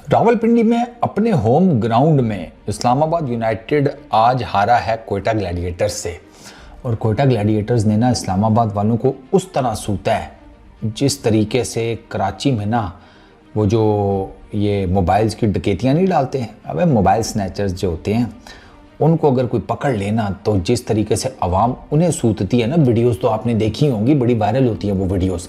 रावलपिंडी में अपने home ground में इस्लामाबाद यूनाइटेड आज हारा है कोयटा ग्लैडिएटर्स से। और कोयटा ग्लैडिएटर्स ने ना इस्लामाबाद वालों को उस तरह सूता है जिस तरीके से कराची में ना वो जो ये मोबाइल्स की डकैतियाँ नहीं डालते हैं, अब मोबाइल स्नैचर्स जो होते हैं उनको अगर कोई पकड़ लेना तो जिस तरीके से आवाम उन्हें सूतती है ना, वीडियोस तो आपने देखी होंगी, बड़ी वायरल होती हैं वो वीडियोस।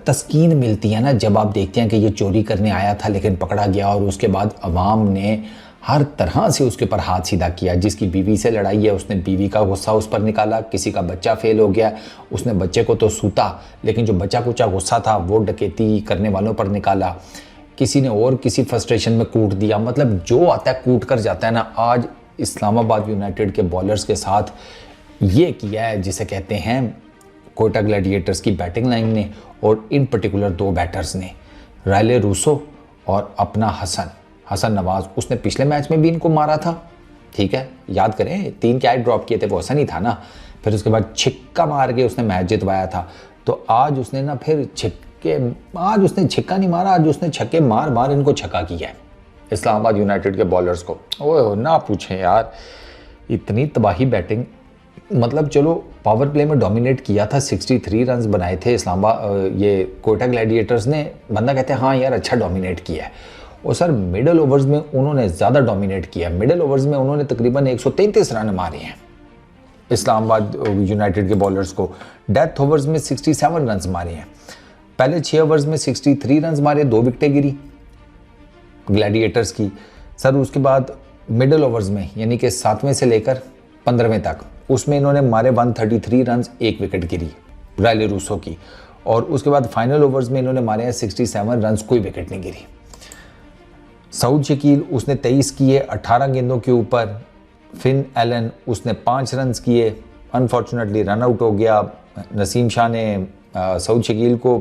तस्कीन मिलती है ना जब आप देखते हैं कि ये चोरी करने आया था लेकिन पकड़ा गया और उसके बाद आवाम ने हर तरह से उसके ऊपर हाथ सीधा किया। जिसकी बीवी से लड़ाई है उसने बीवी का गुस्सा उस पर निकाला, किसी का बच्चा फेल हो गया उसने बच्चे को तो सूता लेकिन जो बच्चा कुचा गुस्सा था वो डकैती करने वालों पर निकाला, किसी ने और किसी फ्रस्ट्रेशन में कूट दिया। मतलब जो आता है कूट कर जाता है ना। आज इस्लामाबाद यूनाइटेड के बॉलर्स के साथ ये किया है जिसे कहते हैं कोयटा ग्लैडिएटर्स की बैटिंग लाइन ने, और इन पर्टिकुलर दो बैटर्स ने, रायले रूसो और अपना हसन नवाज। उसने पिछले मैच में भी इनको मारा था, ठीक है, याद करें 3 कैच ड्रॉप किए थे, वो हसन ही था ना। फिर उसके बाद छिक्का मार के उसने मैच जितवाया था। तो आज उसने ना फिर आज उसने छिक्का नहीं मारा, आज उसने छक्के मार इनको छक्का किया है इस्लामाबाद यूनाइटेड के बॉलर्स को। ओए ना पूछें यार, इतनी तबाही बैटिंग। मतलब चलो पावर प्ले में डोमिनेट किया था, 63 रन्स बनाए थे इस्लामाबाद ये कोयटा ग्लैडिएटर्स ने। बंदा कहते हैं हाँ यार अच्छा डोमिनेट किया है। और सर मिडल ओवर्स में उन्होंने ज़्यादा डोमिनेट किया। मिडल ओवर्स में उन्होंने तकरीबन 133 रन मारे हैं इस्लामाबाद यूनाइटेड के बॉलर्स को। डेथ ओवर्स में 67 रन मारे हैं। पहले 6 ओवर्स में 63 रन मारे, 2 विकेटें गिरी ग्लैडिएटर्स की। सर उसके बाद मिडल ओवर्स में यानी कि 7वें से लेकर 15वें तक उसमें इन्होंने मारे 133 रन, 1 विकेट गिरी रायले रूसो की। और उसके बाद फाइनल ओवर्स में इन्होंने मारे हैं 67 रन, कोई विकेट नहीं गिरी। सऊद शकील उसने 23 किए 18 गेंदों के ऊपर। फिन एलन उसने 5 रन किए, अनफॉर्चुनेटली रन आउट हो गया। नसीम शाह ने सऊद शकील को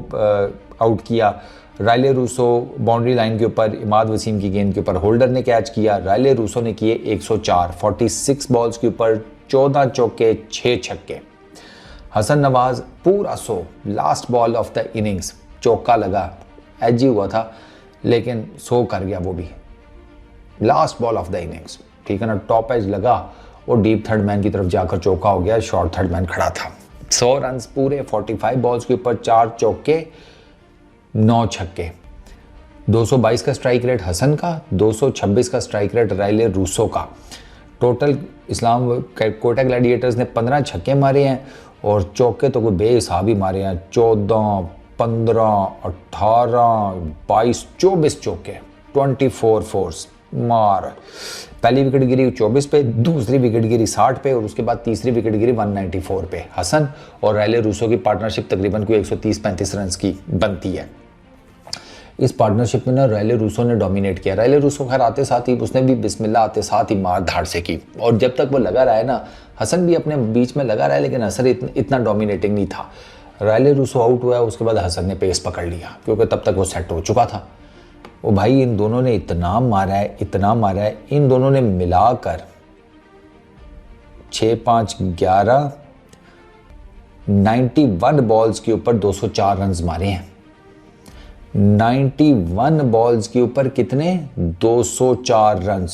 आउट किया। रायले रूसो बाउंड्री लाइन के ऊपर इमाद वसीम की गेंद के ऊपर होल्डर ने कैच किया। रायले रूसो ने किए 104, 46 बॉल्स के ऊपर 14 चौके 6 छक्के। हसन नवाज पूरा 100, last ball of the innings चौका लगा, एज ही हुआ था लेकिन 100 कर गया वो भी, last ball of the innings, ठीक है ना। टॉप एज लगा और डीप थर्ड मैन की तरफ जाकर चौका हो गया, शॉर्ट थर्ड मैन खड़ा था। 100 रन पूरे, 45 बॉल्स के ऊपर 4 चौके 9 छक्के। 222 का स्ट्राइक रेट हसन का, 226 का स्ट्राइक रेट रायले रूसो का। टोटल कोयटा ग्लैडिएटर्स ने 15 छक्के मारे हैं और चौके तो कोई बेहिसाब ही मारे हैं। 14, 15, 18, 22, 24 चौके, 24 फोर्स मार। पहली विकेट गिरी 24 पे, दूसरी विकेट गिरी 60 पे और उसके बाद तीसरी विकेट गिरी 194 पे। हसन और रायले रूसो की पार्टनरशिप तकरीबन कोई 130-35 रन की बनती है। इस पार्टनरशिप में ना रायले रूसो ने डोमिनेट किया। रायले रूसो खैर आते साथ ही उसने भी बिस्मिल्लाह आते साथ ही मार धाड़ से की, और जब तक वो लगा रहा है ना, हसन भी अपने बीच में लगा रहा है लेकिन हसन इतना डोमिनेटिंग नहीं था। रायले रूसो आउट हुआ है उसके बाद हसन ने पेस पकड़ लिया क्योंकि तब तक वो सेट हो चुका था। वो भाई इन दोनों ने इतना मारा है, इन दोनों ने मिलाकर 6, 5, 11, 91 बॉल्स के ऊपर 204 रन मारे हैं। 91 बॉल्स के ऊपर कितने, 204 रन,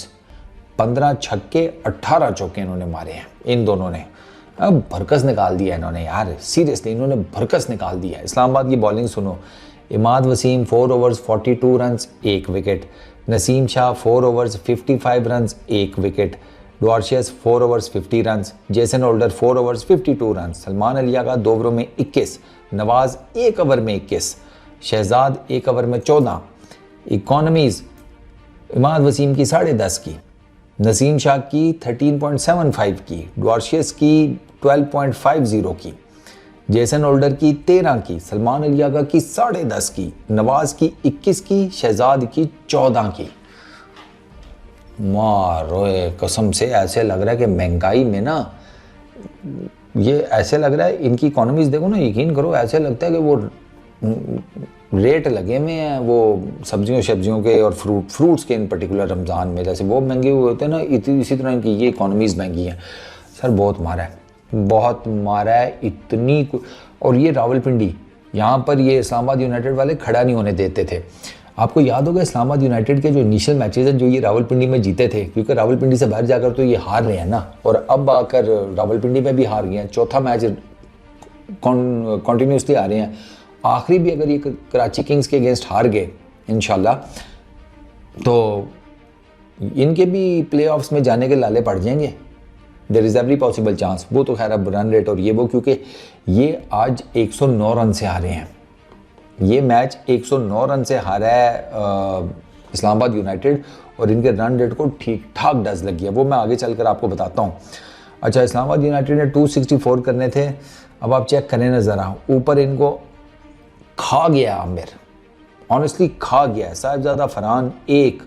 15 छक्के 18 चौके इन्होंने मारे हैं इन दोनों ने। अब भरकस निकाल दिया इन्होंने यार, सीरियसली इन्होंने भरकस निकाल दिया। इस्लामाबाद की बॉलिंग सुनो, Imad Wasim 4 overs 42 run 1 wicket, Naseem Shah 4 overs 55 run 1 wicket, Dwarshuis 4 overs 50 run, Jason Holder 4 overs 52 run, Salman अलिया का 2 ओवरों में 21, नवाज 1 ओवर में 21, शहजाद 1 ओवर में 14। इकॉनमीज इमाद वसीम की 10.5 की, नसीम शाह की 13.75 की, डॉर्शियस की 12.50 की, जेसन होल्डर की 13 की, सलमान अलियागा की 10.5 की, नवाज की 21 की, शहजाद की 14 की। मारोए कसम से ऐसे लग रहा है कि महंगाई में ना, ये ऐसे लग रहा है इनकी इकोनॉमीज देखो ना, यकीन करो ऐसे लगता है कि वो रेट लगे हुए हैं वो सब्जियों के और फ्रूट्स के, इन पर्टिकुलर रमज़ान में जैसे वो महंगे हुए होते हैं ना, इसी तरह इनकी ये इकोनॉमीज़ महंगी हैं। सर बहुत मारा है इतनी। और ये रावलपिंडी यहाँ पर ये इस्लामाबाद यूनाइटेड वाले खड़ा नहीं होने देते थे। आपको याद होगा इस्लामाबाद यूनाइटेड के जो इनिशियल मैचेस हैं जो ये रावलपिंडी में जीते थे, क्योंकि रावलपिंडी से बाहर जाकर तो ये हार रहे हैं ना, और अब आकर रावलपिंडी में भी हार गए हैं, चौथा मैच कॉन्टीन्यूसली आ रहे हैं। आखिरी भी अगर ये कराची किंग्स के अगेंस्ट हार गए इंशाल्लाह तो इनके भी प्लेऑफ्स में जाने के लाले पड़ जाएंगे। There is every possible chance. वो तो खैर अब रन रेट और ये वो, क्योंकि ये आज 109 रन से हारे हैं। ये मैच 109 रन से हारा है इस्लामाबाद यूनाइटेड, और इनके रन रेट को ठीक ठाक डज लग गया। वो मैं आगे चलकर आपको बताता हूँ। अच्छा, इस्लामाबाद यूनाइटेड ने 264 करने थे। अब आप चेक करें ना ज़रा, ऊपर इनको खा गया आमिर, ऑनेस्टली खा गया। साहिबजादा फरहान 1,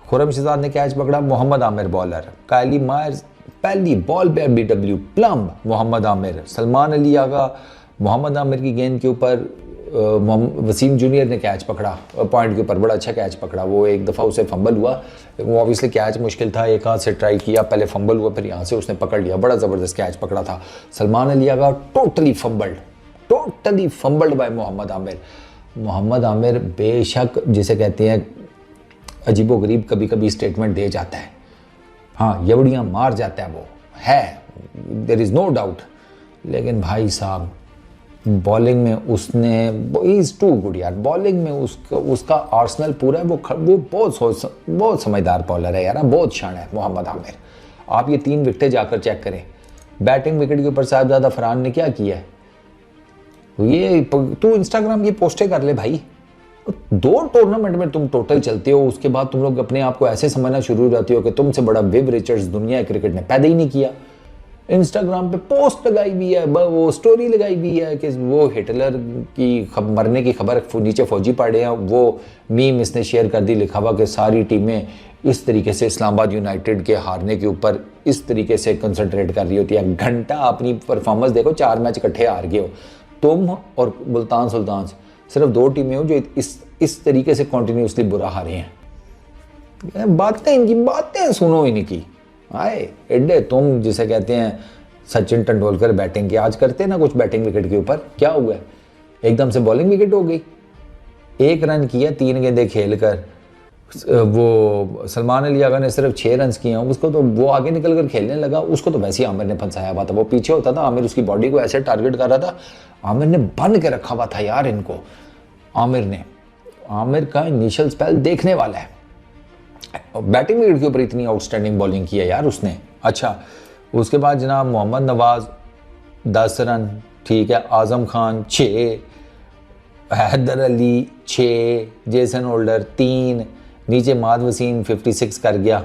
खुरम शहजाद ने कैच पकड़ा, मोहम्मद आमिर बॉलर, कायली मायर्स पहली बॉल पे BW प्लम मोहम्मद आमिर, सलमान अली आगा मोहम्मद आमिर की गेंद के ऊपर वसीम जूनियर ने कैच पकड़ा पॉइंट के ऊपर, बड़ा अच्छा कैच पकड़ा। वो एक दफ़ा उसे फंबल हुआ, वो ऑब्वियसली कैच मुश्किल था, एक हाथ से ट्राई किया, पहले फंबल हुआ, फिर यहाँ से उसने पकड़ लिया, बड़ा ज़बरदस्त कैच पकड़ा था। Salman Ali Agha totally fumbled by Mohammad Amir. Mohammad Amir बेशक जिसे कहते हैं अजीबोगरीब कभी कभी स्टेटमेंट दे जाता है, हाँ यवड़ियाँ मार जाता है, वो है, देयर इज़ नो डाउट। लेकिन भाई साहब बॉलिंग में उसने, इज़ टू गुड यार, बॉलिंग में उसका आर्सेनल पूरा है। वो बहुत समझदार बॉलर है यार, बहुत शान है मोहम्मद आमिर। आप ये 3 विकेटें जाकर चेक करें। बैटिंग विकेट के ऊपर साहिबजादा फरहान ने क्या किया है, ये तू इंस्टाग्राम की पोस्टें कर ले भाई। 2 टूर्नामेंट में तुम टोटल चलते हो, उसके बाद तुम लोग अपने आप को ऐसे समझना शुरू हो जाते हो कि तुमसे बड़ा विव रिचर्ड्स दुनिया क्रिकेट ने पैदा ही नहीं किया। इंस्टाग्राम पे पोस्ट लगाई भी है, वो स्टोरी लगाई भी है कि वो हिटलर की मरने की खबर नीचे फौजी पड़े हैं, वो मीम इसने शेयर कर दी, लिखा हुआ कि सारी टीमें इस तरीके से इस्लामाबाद यूनाइटेड के हारने के ऊपर इस तरीके से कंसंट्रेट कर रही होती है। घंटा अपनी परफॉर्मेंस देखो, 4 मैच इकट्ठे हार गए हो तुम और मुल्तान सुल्तान, सिर्फ 2 टीमें हो जो इस तरीके से कॉन्टीन्यूसली बुरा हारे हैं। बातें इनकी बातें सुनो इनकी, आए एडे तुम जिसे कहते हैं सचिन तेंदुलकर बैटिंग की, आज करते ना कुछ बैटिंग विकेट के ऊपर, क्या हुआ एकदम से बॉलिंग विकेट हो गई। 1 रन किया 3 गेंदें खेल कर, वो सलमान अली आगा ने सिर्फ 6 रन किए हैं, उसको तो वो आगे निकल कर खेलने लगा, उसको तो वैसे ही आमिर ने फंसाया हुआ था। वो पीछे होता था, आमिर उसकी बॉडी को ऐसे टारगेट कर रहा था, आमिर ने बन के रखा हुआ था यार इनको। आमिर का इनिशियल स्पेल देखने वाला है। बैटिंग विकेट के ऊपर इतनी आउटस्टैंडिंग बॉलिंग की है यार उसने। अच्छा, उसके बाद जनाब मोहम्मद नवाज 10 रन, ठीक है, आजम खान 6, हैदर अली 6, जेसन होल्डर 3, नीचे माद वसीम 56 कर गया।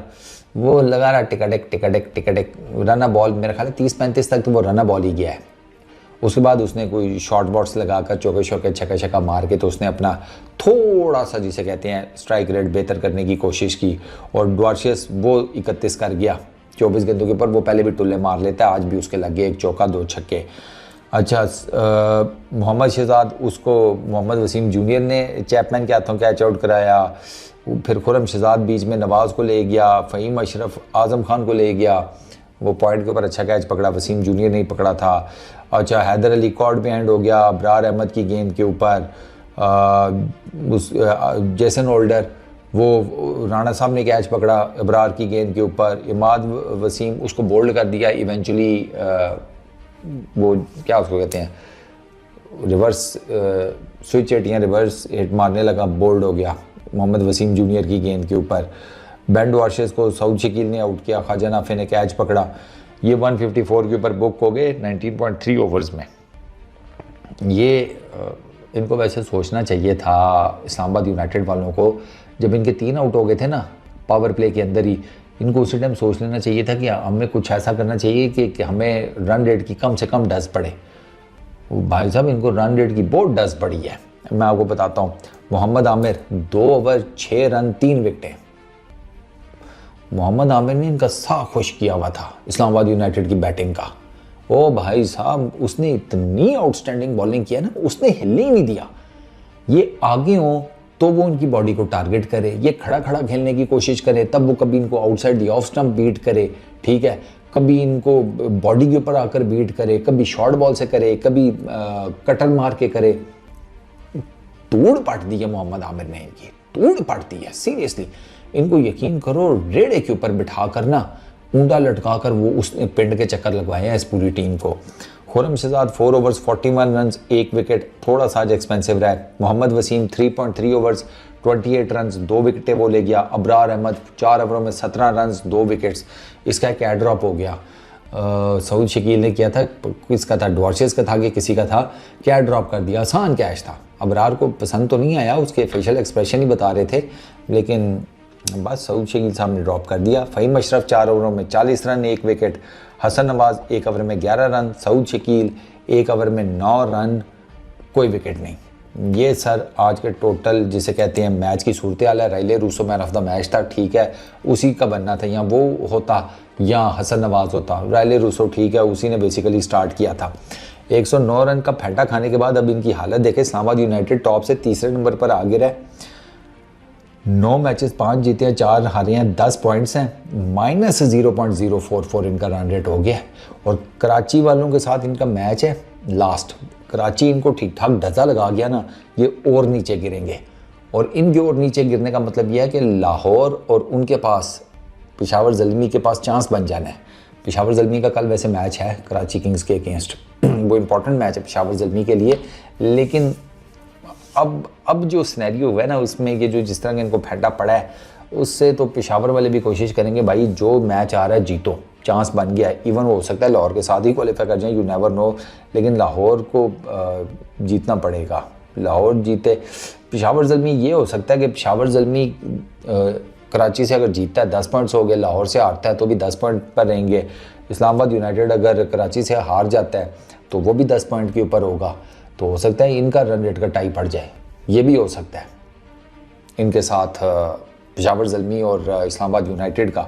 वो लगा रहा टिकटक रना बॉल, मेरा ख्याल है 30-35 तक तो वो रना बॉल ही गया है। उसके बाद उसने कोई शॉर्ट बॉट्स लगाकर चौके शौके छक्का मार के तो उसने अपना थोड़ा सा जिसे कहते हैं स्ट्राइक रेट बेहतर करने की कोशिश की, और ड्वार्शियस वो 31 कर गया 24 गेंदों के ऊपर। वो पहले भी टुल्ले मार लेता है, आज भी उसके लगे 1 चौका 2 छक्के। अच्छा, मोहम्मद शहजाद, उसको मोहम्मद वसीम जूनियर ने चैपमैन के हाथों कैच आउट कराया। फिर खुरम शहजाद बीच में नवाज को ले गया, फ़हीम अशरफ आज़म खान को ले गया, वो पॉइंट के ऊपर अच्छा कैच पकड़ा, वसीम जूनियर नहीं पकड़ा था। अच्छा, हैदर अली कॉर्ड बिहाइंड हो गया अबरार अहमद की गेंद के ऊपर। जेसन होल्डर, वो राणा साहब ने कैच पकड़ा अबरार की गेंद के ऊपर, इमाद वसीम उसको बोल्ड कर दिया इवेंचुअली, वो क्या उसको कहते हैं रिवर्स स्विच हिट या रिवर्स हिट मारने लगा, बोल्ड हो गया मोहम्मद वसीम जूनियर की गेंद के ऊपर। बैंड वार्शेस को सऊद शकील ने आउट किया, ख्वाजा नाफे ने कैच पकड़ा। ये 154 के ऊपर बुक हो गए 19.3 ओवर्स में। ये इनको वैसे सोचना चाहिए था इस्लामाबाद यूनाइटेड वालों को, जब इनके 3 आउट हो गए थे ना पावर प्ले के अंदर ही, इनको उसी टाइम सोच लेना चाहिए था कि हमें कुछ ऐसा करना चाहिए कि हमें रन रेट की कम से कम डज पड़े। भाई साहब इनको रन रेट की बहुत डज पड़ी है। मैं आपको बताता हूँ, मोहम्मद आमिर 2 ओवर 6 रन 3 विकेटें। मोहम्मद आमिर ने इनका सा खुश किया हुआ था इस्लामाबाद यूनाइटेड की बैटिंग का। ओ भाई साहब, उसने इतनी आउटस्टैंडिंग बॉलिंग किया ना, उसने हिलने ही नहीं दिया। ये आगे हो तो वो उनकी बॉडी को टारगेट करे, ये खड़ा खड़ा खेलने की कोशिश करे, तब वो कभी इनको outside the off stump beat करे, ठीक है, कभी इनको बॉडी के ऊपर आकर बीट करे, कभी शॉर्ट बॉल से करे, कभी कटर मार के करे। तोड़ पट दी है मोहम्मद आमिर ने, इनकी तोड़ पट दी है सीरियसली। इनको यकीन करो रेड़े के ऊपर बिठा कर ना ऊंधा लटका कर वो उसने पिंड के चक्कर लगवाए हैं इस पूरी टीम को। Khurram Shahzad 4 overs 41 run 1 wicket, थोड़ा सा आज एक्सपेंसिव रहा है। मोहम्मद वसीम 3.3 ओवर्स 28 रन 2 विकेटें वो ले गया। अबरार अहमद 4 ओवरों में 17 रन 2 विकेट्स, इसका एक एयर ड्रॉप हो गया। सऊद शकील ने किया था, किसका था, डॉर्चेस का था कि किसी का था, क्या ड्रॉप कर दिया, आसान कैच था। अबरार को पसंद तो नहीं आया, उसके फेशियल एक्सप्रेशन ही बता रहे थे, लेकिन बस सऊद शकील साहब ने ड्रॉप कर दिया। फ़हीम अशरफ 4 ओवरों में 40 run 1 wicket, Hasan Nawaz 1 over में 11 रन, सऊद शकील 1 ओवर में 9 रन, कोई विकेट नहीं। ये सर आज के टोटल जिसे कहते हैं मैच की सूरत हाल है। Rilee Rossouw man of the match था, ठीक है, उसी का बनना था, या वो होता या हसन नवाज होता। राइले रूसो ठीक है, उसी ने बेसिकली स्टार्ट किया था। 109 रन का फेंटा खाने के बाद अब इनकी हालत देखे। इस्लामाबाद यूनाइटेड टॉप से तीसरे नंबर पर आ गिरा है। 9 मैचेस 5 जीते हैं, 4 हारे हैं, 10 पॉइंट्स हैं, -0.044 इनका रन रेट हो गया है। और कराची वालों के साथ इनका मैच है लास्ट। कराची इनको ठीक ठाक ढजा लगा गया ना, ये और नीचे गिरेंगे। और इनके और नीचे गिरने का मतलब यह है कि लाहौर और उनके पास पेशावर ज़ल्मी के पास चांस बन जाना है। पेशावर ज़ल्मी का कल वैसे मैच है कराची किंग्स के अगेंस्ट, वो इम्पॉर्टेंट मैच है पेशावर ज़ल्मी के लिए। लेकिन अब जो सिनेरियो हुआ है ना, उसमें ये जो जिस तरह का इनको फेंटा पड़ा है, उससे तो पेशावर वाले भी कोशिश करेंगे भाई जो मैच आ रहा है जीतो, चांस बन गया है। इवन हो सकता है लाहौर के साथ ही क्वालिफाई कर जाए, यू नेवर नो, लेकिन लाहौर को जीतना पड़ेगा। लाहौर जीते, पेशावर ज़ल्मी ये हो सकता है कि पेशावर ज़ल्मी कराची से अगर जीतता है 10 पॉइंट्स हो गए, लाहौर से हारता है तो भी 10 पॉइंट पर रहेंगे। इस्लामाबाद यूनाइटेड अगर कराची से हार जाता है तो वो भी 10 पॉइंट के ऊपर होगा, तो हो सकता है इनका रन रेट का टाई पड़ जाए, ये भी हो सकता है इनके साथ पेशावर ज़ल्मी और इस्लामाबाद यूनाइटेड का।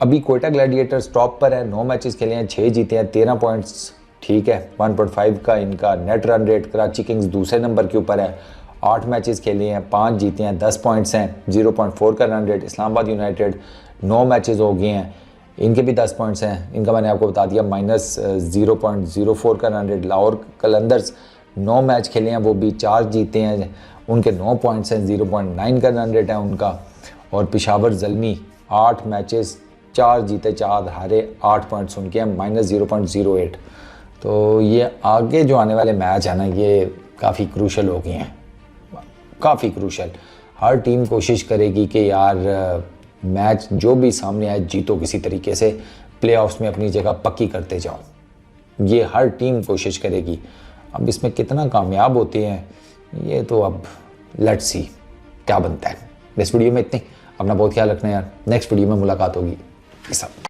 अभी कोयटा ग्लैडिएटर्स टॉप पर है, 9 मैचेस खेले हैं, 6 जीते हैं, 13 पॉइंट्स, ठीक है। 1.5 का इनका net run rate. Karachi Kings दूसरे नंबर के ऊपर है, 8 मैचेस खेले हैं, 5 जीते हैं, 10 पॉइंट्स हैं, 0.4 का run rate. Islamabad United 9 matches हो गए हैं, इनके भी 10 पॉइंट्स हैं, इनका मैंने आपको बता दिया -0.04 का run rate. Lahore Qalandars 9 match खेले हैं, वो भी 4 जीते हैं, उनके 9 पॉइंट्स हैं, 0.9 का रन रेट है उनका। और पेशावर ज़ल्मी 8 मैचेस, 4 जीते 4 हारे, 8 पॉइंट्स उनके हैं, -0.08। तो ये आगे जो आने वाले मैच है ना, ये काफ़ी क्रूशल हो गए हैं, काफ़ी क्रूशल। हर टीम कोशिश करेगी कि यार मैच जो भी सामने आए जीतो किसी तरीके से, प्लेऑफ्स में अपनी जगह पक्की करते जाओ, ये हर टीम कोशिश करेगी। अब इसमें कितना कामयाब होते हैं ये तो अब लेट्स सी क्या बनता है। इस वीडियो में इतने, अपना बहुत ख्याल रखना यार, नेक्स्ट वीडियो में मुलाकात होगी।